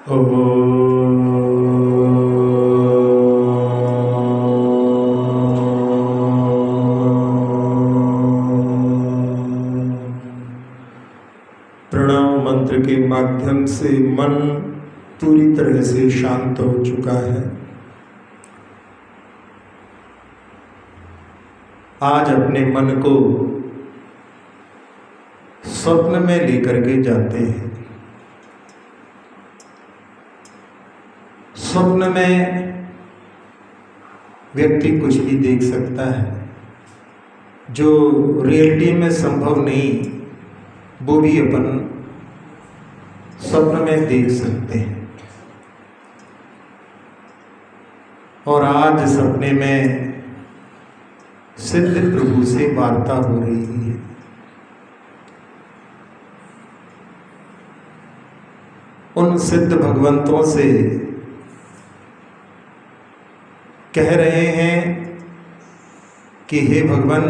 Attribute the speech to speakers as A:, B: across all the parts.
A: प्रणव मंत्र के माध्यम से मन पूरी तरह से शांत हो चुका है। आज अपने मन को स्वप्न में लेकर के जाते हैं। स्वप्न में व्यक्ति कुछ भी देख सकता है जो रियलिटी में संभव नहीं, वो भी अपन स्वप्न में देख सकते हैं। और आज सपने में सिद्ध प्रभु से वार्ता हो रही है। उन सिद्ध भगवंतों से कह रहे हैं कि हे भगवान,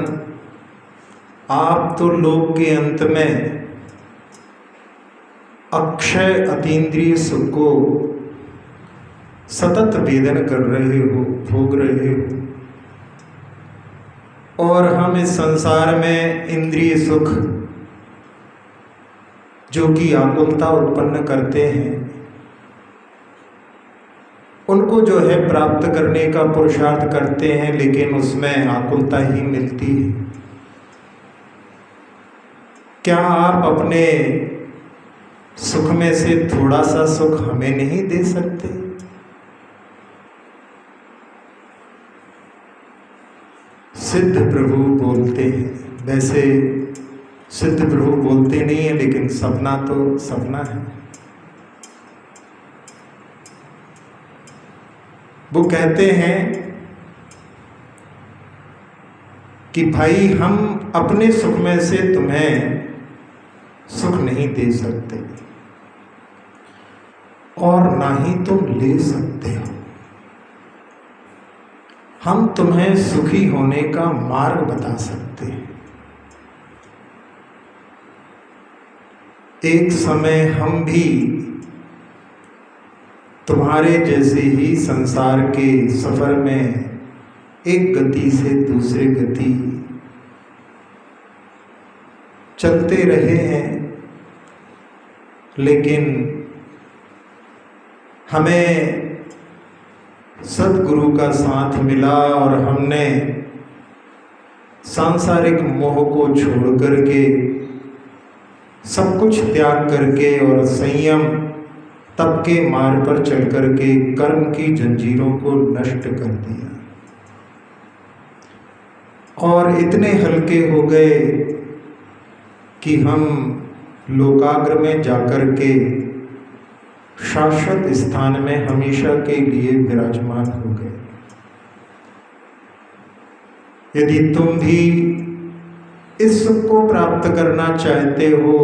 A: आप तो लोक के अंत में अक्षय अतीन्द्रिय सुख को सतत वेदन कर रहे हो, भोग रहे हो, और हम इस संसार में इंद्रिय सुख जो कि आकुलता उत्पन्न करते हैं, उनको जो है प्राप्त करने का पुरुषार्थ करते हैं, लेकिन उसमें आकुलता ही मिलती है। क्या आप अपने सुख में से थोड़ा सा सुख हमें नहीं दे सकते? सिद्ध प्रभु बोलते हैं। वैसे सिद्ध प्रभु बोलते नहीं है, लेकिन सपना तो सपना है। वो कहते हैं कि भाई, हम अपने सुख में से तुम्हें सुख नहीं दे सकते और ना ही तुम ले सकते हो। हम तुम्हें सुखी होने का मार्ग बता सकते हैं। एक समय हम भी तुम्हारे जैसे ही संसार के सफर में एक गति से दूसरे गति चलते रहे हैं, लेकिन हमें सद्गुरु का साथ मिला और हमने सांसारिक मोह को छोड़ करके, सब कुछ त्याग करके और संयम तप के मार्ग पर चल करके कर्म की जंजीरों को नष्ट कर दिया और इतने हल्के हो गए कि हम लोकाग्र में जाकर के शाश्वत स्थान में हमेशा के लिए विराजमान हो गए। यदि तुम भी इस सुख को प्राप्त करना चाहते हो,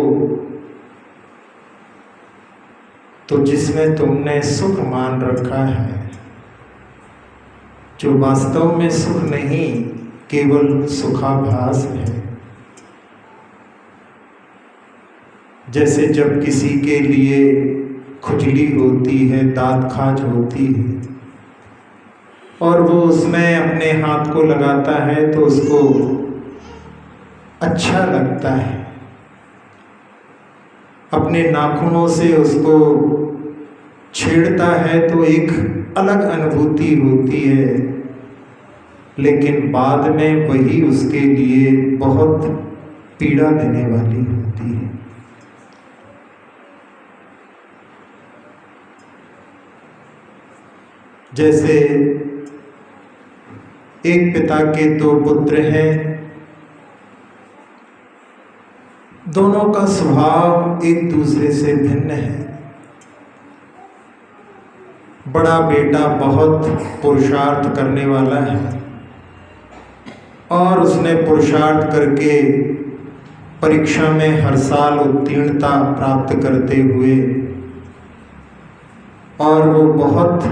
A: तो जिसमें तुमने सुख मान रखा है, जो वास्तव में सुख नहीं, केवल सुखाभास है। जैसे जब किसी के लिए खुजली होती है, दांत खाज होती है, और वो उसमें अपने हाथ को लगाता है तो उसको अच्छा लगता है, अपने नाखूनों से उसको छेड़ता है तो एक अलग अनुभूति होती है, लेकिन बाद में वही उसके लिए बहुत पीड़ा देने वाली होती है। जैसे एक पिता के दो पुत्र हैं, दोनों का स्वभाव एक दूसरे से भिन्न है। बड़ा बेटा बहुत पुरुषार्थ करने वाला है और उसने पुरुषार्थ करके परीक्षा में हर साल उत्तीर्णता प्राप्त करते हुए और वो बहुत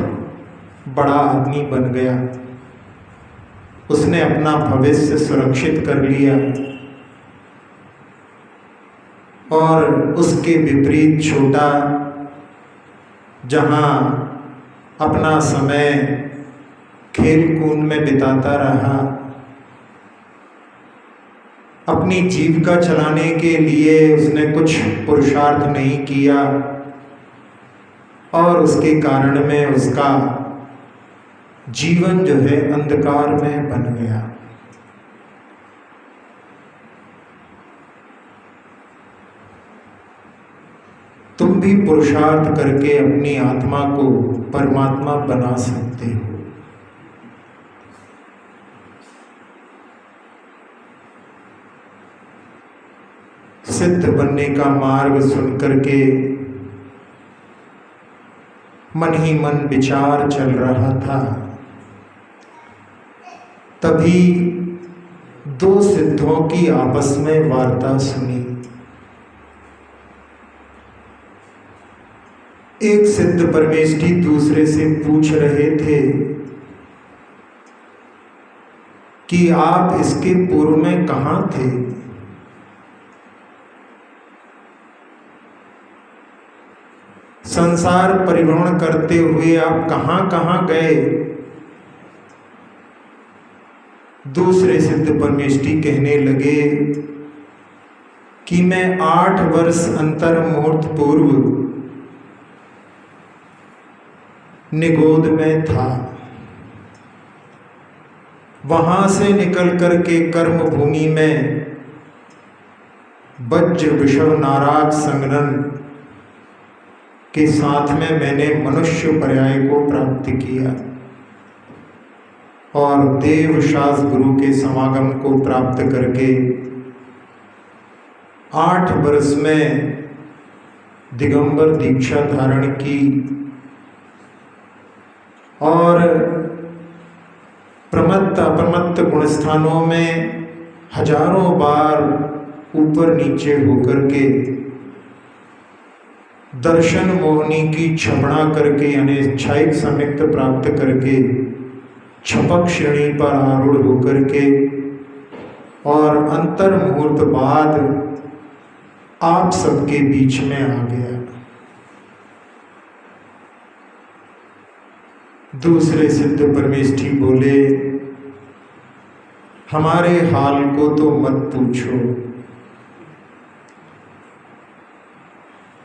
A: बड़ा आदमी बन गया। उसने अपना भविष्य सुरक्षित कर लिया और उसके विपरीत छोटा जहाँ अपना समय खेल कूद में बिताता रहा, अपनी जीविका चलाने के लिए उसने कुछ पुरुषार्थ नहीं किया और उसके कारण में उसका जीवन जो है अंधकार में बन गया। तुम भी पुरुषार्थ करके अपनी आत्मा को परमात्मा बना सकते हो। सिद्ध बनने का मार्ग सुन करके मन ही मन विचार चल रहा था, तभी दो सिद्धों की आपस में वार्ता सुनी। एक सिद्ध परमेष्ठी दूसरे से पूछ रहे थे कि आप इसके पूर्व में कहाँ थे? संसार परिभ्रमण करते हुए आप कहाँ कहाँ गए? दूसरे सिद्ध परमेष्ठी कहने लगे कि मैं 8 वर्ष अंतर मुहूर्त पूर्व निगोद में था। वहां से निकल करके कर्म भूमि में वज्र विषव नाराज संगनन के साथ में मैंने मनुष्य पर्याय को प्राप्त किया और देव शास्त्र गुरु के समागम को प्राप्त करके 8 वर्ष में दिगंबर दीक्षा धारण की और प्रमत्त अपरमत्त गुणस्थानों में हजारों बार ऊपर नीचे होकर के दर्शन मोहनी की क्षपणा करके यानी इच्छाइक सम्यक्त प्राप्त करके छपक श्रेणी पर आरूढ़ होकर के और अंतर मुहूर्त बाद आप सबके बीच में आ गया। दूसरे सिद्ध परमेष्ठी बोले, हमारे हाल को तो मत पूछो,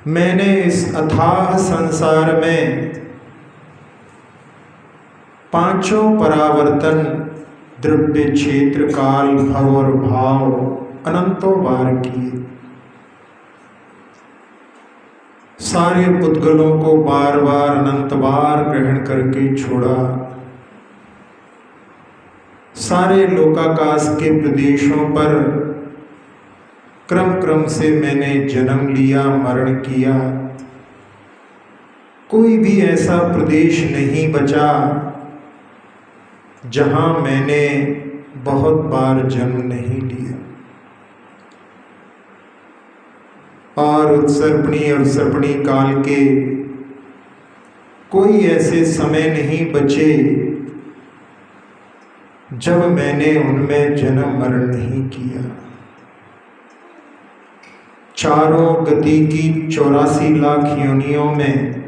A: मैंने इस अथाह संसार में 5 परावर्तन द्रव्य क्षेत्र काल भव और भाव अनंतों बार किए। सारे पुद्गलों को बार बार अनंत बार ग्रहण करके छोड़ा। सारे लोकाकाश के प्रदेशों पर क्रम क्रम से मैंने जन्म लिया, मरण किया। कोई भी ऐसा प्रदेश नहीं बचा जहां मैंने बहुत बार जन्म नहीं लिया। और उत्सर्पणी अवसर्पणी काल के कोई ऐसे समय नहीं बचे जब मैंने उनमें जन्म मरण नहीं किया। चारों गति की 84 लाख योनियों में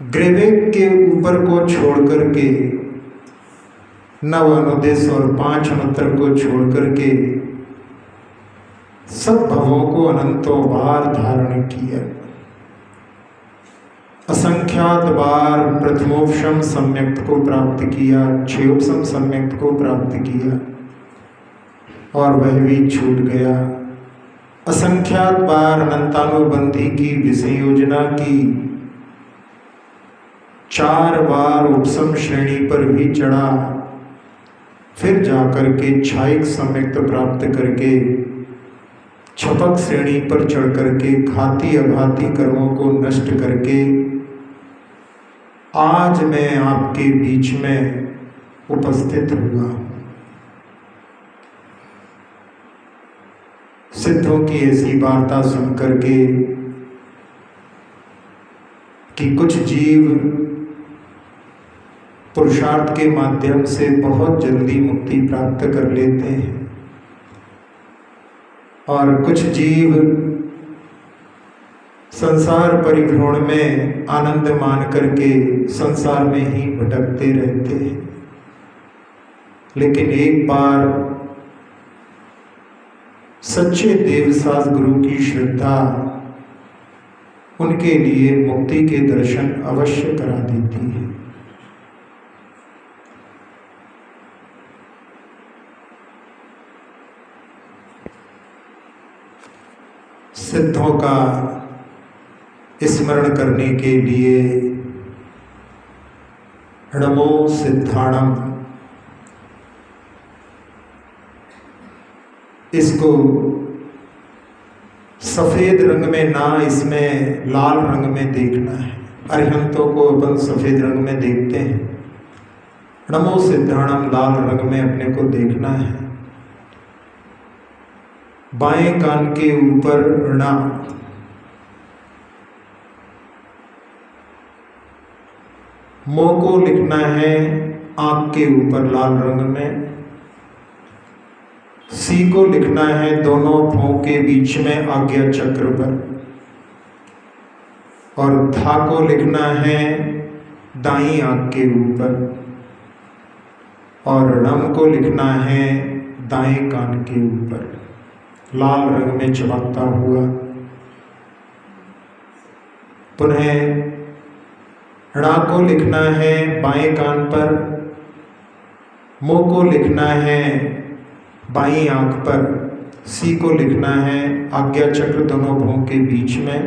A: ग्रेवेक के ऊपर को छोड़ करके 9 अनुदेश और 5 अनुत्तर को छोड़ करके सब भवों को अनंतों बार धारण किया। असंख्यात बार प्रथमोपशम सम्यक्त को प्राप्त किया, क्षयोपशम सम्यक्त को प्राप्त किया और वह भी छूट गया। असंख्यात बार अनंतानुबंधी की विषय योजना की, 4 बार उपसम श्रेणी पर भी चढ़ा, फिर जाकर के क्षायिक सम्यक्त प्राप्त करके छपक श्रेणी पर चढ़ करके घाती अघाती कर्मों को नष्ट करके आज मैं आपके बीच में उपस्थित हुआ। सिद्धों की ऐसी वार्ता सुन करके कि कुछ जीव पुरुषार्थ के माध्यम से बहुत जल्दी मुक्ति प्राप्त कर लेते हैं और कुछ जीव संसार परिभ्रमण में आनंद मान करके संसार में ही भटकते रहते हैं। लेकिन एक बार सच्चे देवसास गुरु की श्रद्धा उनके लिए मुक्ति के दर्शन अवश्य करा देती है। सिद्धों का स्मरण करने के लिए नमो सिद्धाणम, इसको सफेद रंग में ना, इसमें लाल रंग में देखना है। अरिहंतों को अपन सफेद रंग में देखते हैं, नमो सिद्धाणम लाल रंग में अपने को देखना है। बाएं कान के ऊपर ऋणा, मो को लिखना है आंख के ऊपर लाल रंग में, सी को लिखना है दोनों भौं के बीच में आज्ञा चक्र पर, और धा को लिखना है दाईं आंख के ऊपर, और णम को लिखना है दाएं कान के ऊपर लाल रंग में चमकता हुआ। पुनः णा को लिखना है बाएं कान पर, मो को लिखना है बाईं आंख पर, सी को लिखना है आज्ञा चक्र दोनों भौं के बीच में,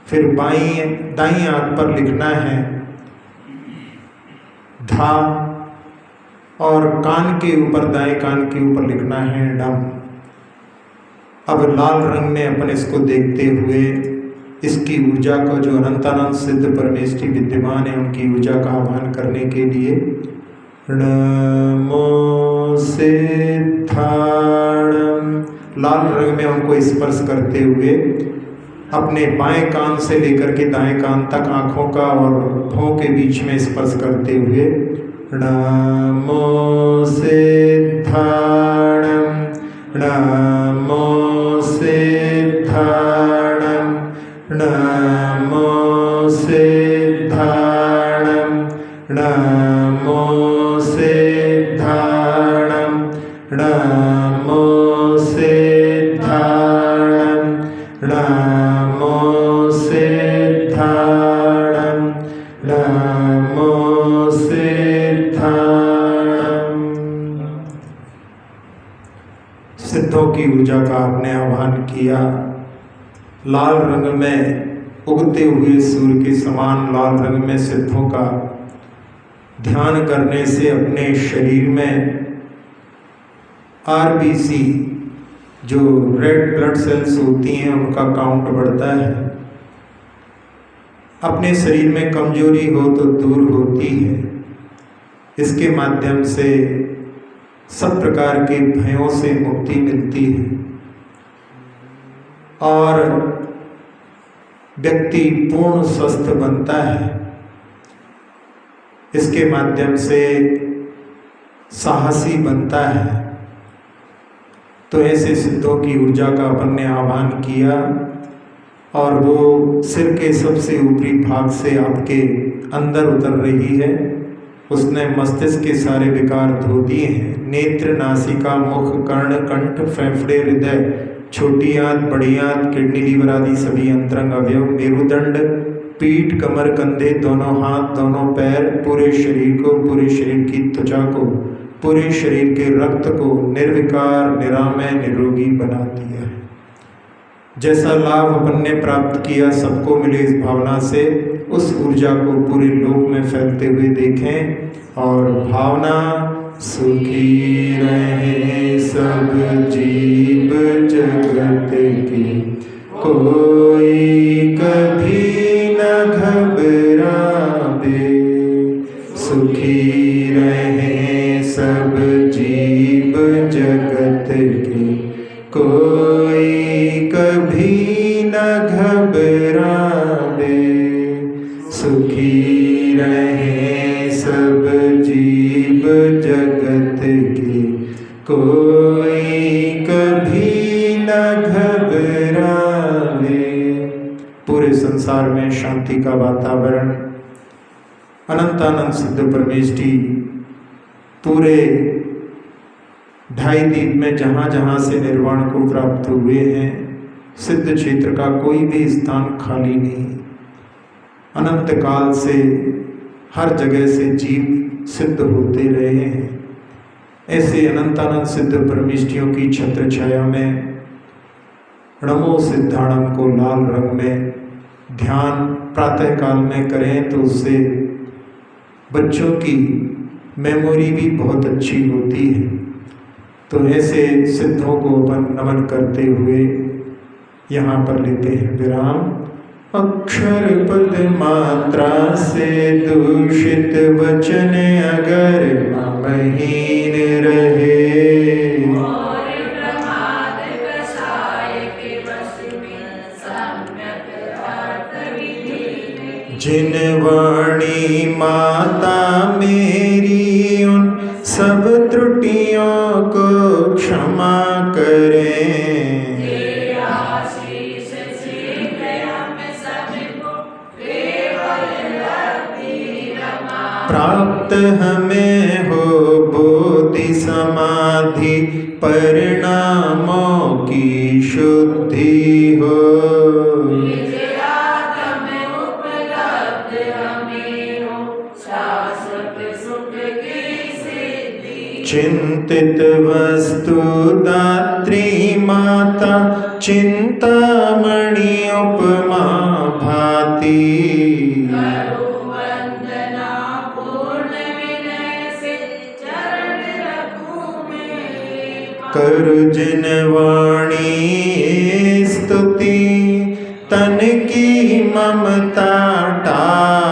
A: फिर दाईं आंख पर लिखना है धा, और कान के ऊपर दाएं कान के ऊपर लिखना है डम। अब लाल रंग में अपन इसको देखते हुए इसकी ऊर्जा को, जो अनंतानंद सिद्ध परमेष्ठी विद्यमान है, उनकी ऊर्जा का आह्वान करने के लिए नमो सिद्धाणम लाल रंग में उनको स्पर्श करते हुए अपने बाएं कान से लेकर के दाएं कान तक आँखों का और भौं के बीच में स्पर्श करते हुए नमो सिद्धाणम नमो सिद्धाणम नमो सिद्धाणम नमो सिद्धाणम नमो सिद्धाणम नमो सिद्धाणम नमो सिद्धाणम। सिद्धों की ऊर्जा का आपने आह्वान किया। लाल रंग में उगते हुए सूर्य के समान लाल रंग में सिद्धों का ध्यान करने से अपने शरीर में आरबीसी जो रेड ब्लड सेल्स होती हैं उनका काउंट बढ़ता है। अपने शरीर में कमजोरी हो तो दूर होती है। इसके माध्यम से सब प्रकार के भयों से मुक्ति मिलती है और व्यक्ति पूर्ण स्वस्थ बनता है। इसके माध्यम से साहसी बनता है। तो ऐसे सिद्धों की ऊर्जा का अपन ने आह्वान किया और वो सिर के सबसे ऊपरी भाग से आपके अंदर उतर रही है। उसने मस्तिष्क के सारे विकार धो दिए हैं। नेत्र, नासिका, मुख, कर्ण, कंठ, फेफड़े, हृदय, छोटी आंत, बड़ी आंत, किडनी, लीवर आदि सभी अंतरंग अवयव, मेरुदंड, पीठ, कमर, कंधे, दोनों हाथ, दोनों पैर, पूरे शरीर को, पूरे शरीर की त्वचा को, पूरे शरीर के रक्त को निर्विकार, निरामय, निरोगी बना दिया है। जैसा लाभ अपन ने प्राप्त किया सबको मिले इस भावना से उस ऊर्जा को पूरे लोक में फैलते हुए देखें और भावना सुखी रहे सब जीव जगत की, कोई कभी न घबरावे। सुखी रहे सब जीव जगत की, कोई कभी न घबरावे। सुखी रहे सब जीव जगत की, कोई कभी न घबरावे। पूरे संसार में शांति का वातावरण। अनंतानंद सिद्ध परमेश जी पूरे 2.5 दीप में जहाँ जहाँ से निर्वाण को प्राप्त हुए हैं, सिद्ध क्षेत्र का कोई भी स्थान खाली नहीं। अनंत काल से हर जगह से जीव सिद्ध होते रहे हैं। ऐसे अनंतानंद सिद्ध परमेष्ठियों की छत्र छाया में नमो सिद्धाणम को लाल रंग में ध्यान प्रातः काल में करें तो उससे बच्चों की मेमोरी भी बहुत अच्छी होती है। तो ऐसे सिद्धों को अपन नमन करते हुए यहाँ पर लेते हैं विराम। अक्षर पद मात्रा से दूषित वचन अगर ममहीन रहे, जिन वाणी माता मेरी उन सब त्रुटियों को क्षमा करें। प्राप्त हमें हो बोधि समाधि परिणामों की शुद्धि हो। चिंतित वस्तु दात्री माता चिंतामणि उपमा भाती। करु जिन वाणी स्तुति तन की ममता टा